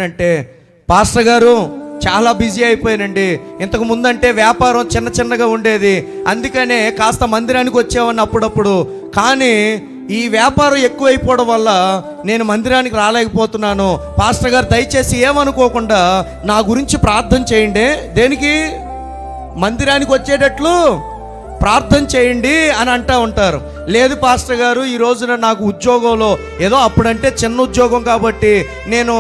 అంటే పాస్టర్ గారు చాలా బిజీ అయిపోయానండి. ఇంతకు ముందంటే వ్యాపారం చిన్న చిన్నగా ఉండేది, అందుకనే కాస్త మందిరానికి వచ్చేవాడిని అప్పుడప్పుడు. కానీ ఈ వ్యాపారం ఎక్కువైపోవడం వల్ల నేను మందిరానికి రాలేకపోతున్నాను. పాస్టర్ గారు దయచేసి ఏమనుకోకుండా నా గురించి ప్రార్థన చేయండి. దేనికి? మందిరానికి వచ్చేటట్లు ప్రార్థన చేయండి అని అంటూ ఉంటారు. లేదు పాస్టర్ గారు, ఈ రోజున నాకు ఉద్యోగంలో ఏదో అప్పుడంటే చిన్న ఉద్యోగం కాబట్టి నేను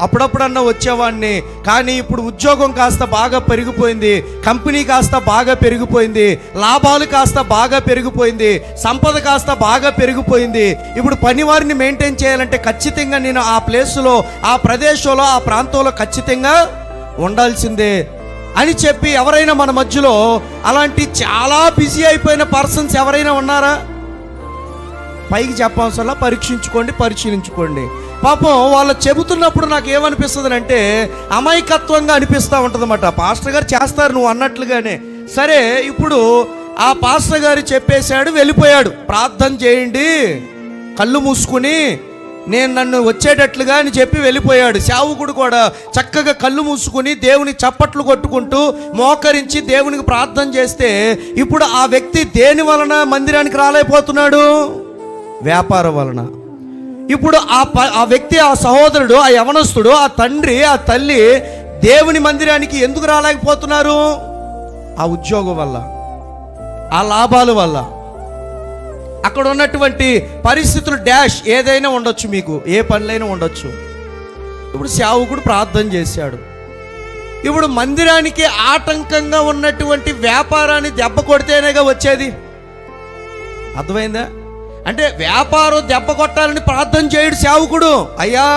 అప్పుడప్పుడన్నా వచ్చేవాడిని, కానీ ఇప్పుడు ఉద్యోగం కాస్త బాగా పెరిగిపోయింది, కంపెనీ కాస్త బాగా పెరిగిపోయింది, లాభాలు కాస్త బాగా పెరిగిపోయింది, సంపద కాస్త బాగా పెరిగిపోయింది. ఇప్పుడు పనివారిని మెయింటైన్ చేయాలంటే ఖచ్చితంగా నేను ఆ ప్లేస్లో, ఆ ప్రదేశంలో, ఆ ప్రాంతంలో ఖచ్చితంగా ఉండాల్సిందే అని చెప్పి ఎవరైనా మన మధ్యలో అలాంటి చాలా బిజీ అయిపోయిన పర్సన్స్ ఎవరైనా ఉన్నారా? పైకి చెప్పవసరలా, పరీక్షించుకోండి, పరిశీలించుకోండి. పాపం వాళ్ళు చెబుతున్నప్పుడు నాకు ఏమనిపిస్తుంది అంటే అమాయకత్వంగా అనిపిస్తూ ఉంటుంది అన్నమాట. పాస్టర్ గారు చేస్తారు నువ్వు అన్నట్లుగానే. సరే, ఇప్పుడు ఆ పాస్టర్ గారు చెప్పేశాడు, వెళ్ళిపోయాడు. ప్రార్థన చేయండి కళ్ళు మూసుకుని, నేను నన్ను వచ్చేటట్లుగా అని చెప్పి వెళ్ళిపోయాడు. సేవకుడు కూడా చక్కగా కళ్ళు మూసుకుని దేవునికి చప్పట్లు కొట్టుకుంటూ మోకరించి దేవునికి ప్రార్థన చేస్తే, ఇప్పుడు ఆ వ్యక్తి దేని వలన మందిరానికి రాలేకపోతున్నాడు? వ్యాపారం వలన. ఇప్పుడు ఆ వ్యక్తి, ఆ సహోదరుడు, ఆ యవనస్తుడు, ఆ తండ్రి, ఆ తల్లి దేవుని మందిరానికి ఎందుకు రాలేకపోతున్నారు? ఆ ఉద్యోగం వల్ల, ఆ లాభాల వల్ల, అక్కడ ఉన్నటువంటి పరిస్థితులు డాష్ ఏదైనా ఉండొచ్చు, మీకు ఏ పనులైనా ఉండొచ్చు. ఇప్పుడు సేవకుడు ప్రార్థన చేశాడు. ఇప్పుడు మందిరానికి ఆటంకంగా ఉన్నటువంటి వ్యాపారాన్ని దెబ్బ కొడితేనేగా వచ్చేది. అర్థమైందా? అంటే వ్యాపారం దెబ్బ కొట్టాలని ప్రార్థన చేయడు సేవకుడు. అయ్యా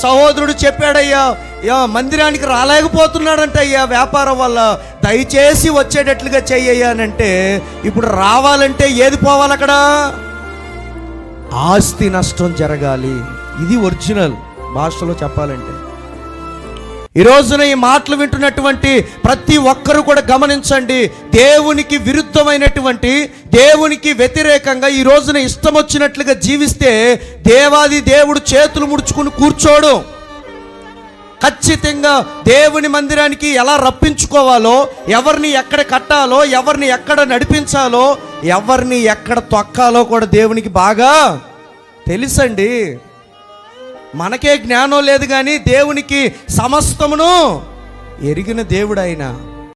సహోదరుడు చెప్పాడయ్యా, మందిరానికి రాలేకపోతున్నాడంట అయ్యా వ్యాపారం వల్ల, దయచేసి వచ్చేటట్లుగా చెయ్యనంటే, ఇప్పుడు రావాలంటే ఏది పోవాలి? అక్కడ ఆస్తి నష్టం జరగాలి. ఇది ఒరిజినల్ భాషలో చెప్పాలంటే. ఈ రోజున ఈ మాటలు వింటున్నటువంటి ప్రతి ఒక్కరు కూడా గమనించండి. దేవునికి విరుద్ధమైనటువంటి, దేవునికి వ్యతిరేకంగా ఈ రోజున ఇష్టం వచ్చినట్లుగా జీవిస్తే దేవాది దేవుడు చేతులు ముడుచుకుని కూర్చోడు. ఖచ్చితంగా దేవుని మందిరానికి ఎలా రప్పించుకోవాలో, ఎవరిని ఎక్కడ కట్టాలో, ఎవరిని ఎక్కడ నడిపించాలో, ఎవరిని ఎక్కడ తొక్కాలో కూడా దేవునికి బాగా తెలుసండి. మనకే జ్ఞానం లేదు, కానీ దేవునికి సమస్తమును ఎరిగిన దేవుడు ఆయన.